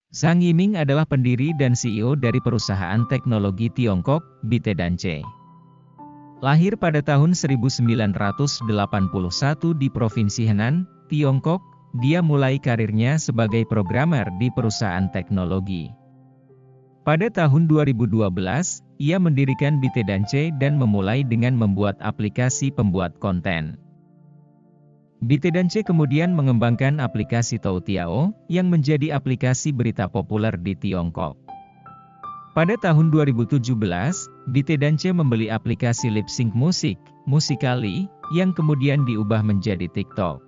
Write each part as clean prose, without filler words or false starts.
Zhang Yiming adalah pendiri dan CEO dari perusahaan teknologi Tiongkok, ByteDance. Lahir pada tahun 1981 di Provinsi Henan, Tiongkok, dia mulai karirnya sebagai programmer di perusahaan teknologi. Pada tahun 2012, ia mendirikan ByteDance dan memulai dengan membuat aplikasi pembuat konten. ByteDance kemudian mengembangkan aplikasi Toutiao, yang menjadi aplikasi berita populer di Tiongkok. Pada tahun 2017, ByteDance membeli aplikasi lip sync musik, Musical.ly, yang kemudian diubah menjadi TikTok.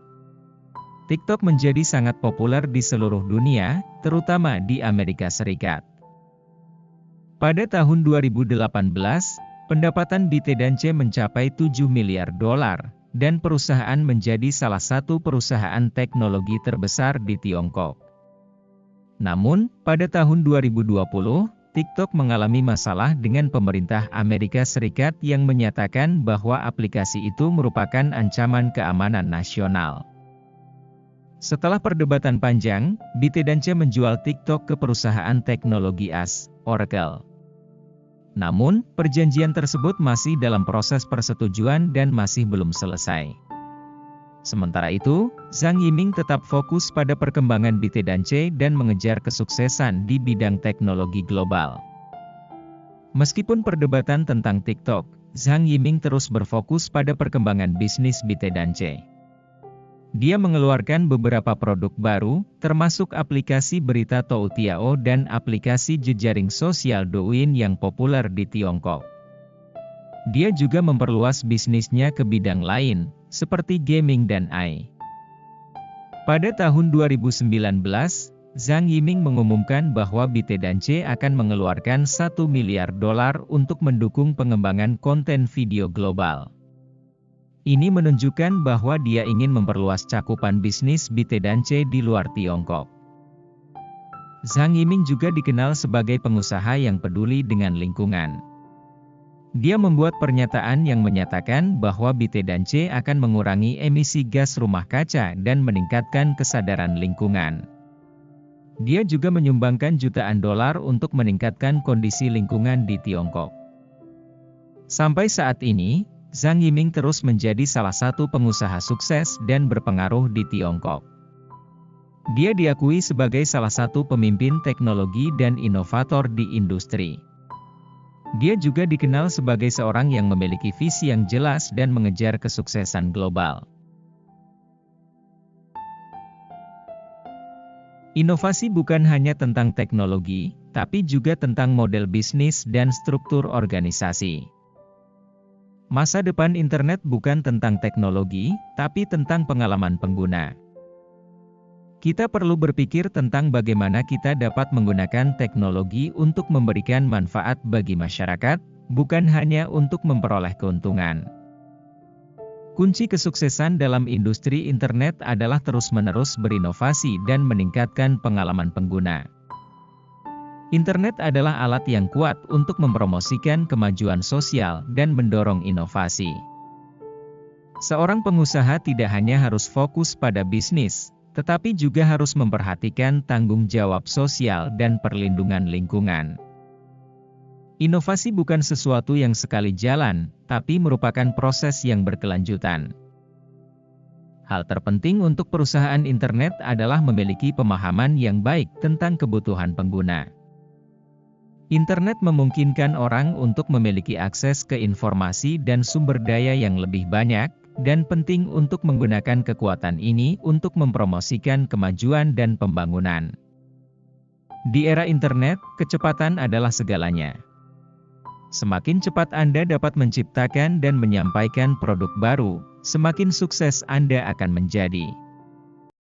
TikTok menjadi sangat populer di seluruh dunia, terutama di Amerika Serikat. Pada tahun 2018, pendapatan ByteDance mencapai $7 miliar, dan perusahaan menjadi salah satu perusahaan teknologi terbesar di Tiongkok. Namun, pada tahun 2020, TikTok mengalami masalah dengan pemerintah Amerika Serikat yang menyatakan bahwa aplikasi itu merupakan ancaman keamanan nasional. Setelah perdebatan panjang, ByteDance menjual TikTok ke perusahaan teknologi AS, Oracle. Namun, perjanjian tersebut masih dalam proses persetujuan dan masih belum selesai. Sementara itu, Zhang Yiming tetap fokus pada perkembangan ByteDance dan mengejar kesuksesan di bidang teknologi global. Meskipun perdebatan tentang TikTok, Zhang Yiming terus berfokus pada perkembangan bisnis ByteDance. Dia mengeluarkan beberapa produk baru, termasuk aplikasi berita Toutiao dan aplikasi jejaring sosial Douyin yang populer di Tiongkok. Dia juga memperluas bisnisnya ke bidang lain, seperti gaming dan AI. Pada tahun 2019, Zhang Yiming mengumumkan bahwa ByteDance akan mengeluarkan $1 miliar untuk mendukung pengembangan konten video global. Ini menunjukkan bahwa dia ingin memperluas cakupan bisnis ByteDance di luar Tiongkok. Zhang Yiming juga dikenal sebagai pengusaha yang peduli dengan lingkungan. Dia membuat pernyataan yang menyatakan bahwa ByteDance akan mengurangi emisi gas rumah kaca dan meningkatkan kesadaran lingkungan. Dia juga menyumbangkan jutaan dolar untuk meningkatkan kondisi lingkungan di Tiongkok. Sampai saat ini, Zhang Yiming terus menjadi salah satu pengusaha sukses dan berpengaruh di Tiongkok. Dia diakui sebagai salah satu pemimpin teknologi dan inovator di industri. Dia juga dikenal sebagai seorang yang memiliki visi yang jelas dan mengejar kesuksesan global. Inovasi bukan hanya tentang teknologi, tapi juga tentang model bisnis dan struktur organisasi. Masa depan internet bukan tentang teknologi, tapi tentang pengalaman pengguna. Kita perlu berpikir tentang bagaimana kita dapat menggunakan teknologi untuk memberikan manfaat bagi masyarakat, bukan hanya untuk memperoleh keuntungan. Kunci kesuksesan dalam industri internet adalah terus-menerus berinovasi dan meningkatkan pengalaman pengguna. Internet adalah alat yang kuat untuk mempromosikan kemajuan sosial dan mendorong inovasi. Seorang pengusaha tidak hanya harus fokus pada bisnis, tetapi juga harus memperhatikan tanggung jawab sosial dan perlindungan lingkungan. Inovasi bukan sesuatu yang sekali jalan, tapi merupakan proses yang berkelanjutan. Hal terpenting untuk perusahaan internet adalah memiliki pemahaman yang baik tentang kebutuhan pengguna. Internet memungkinkan orang untuk memiliki akses ke informasi dan sumber daya yang lebih banyak, dan penting untuk menggunakan kekuatan ini untuk mempromosikan kemajuan dan pembangunan. Di era internet, kecepatan adalah segalanya. Semakin cepat Anda dapat menciptakan dan menyampaikan produk baru, semakin sukses Anda akan menjadi.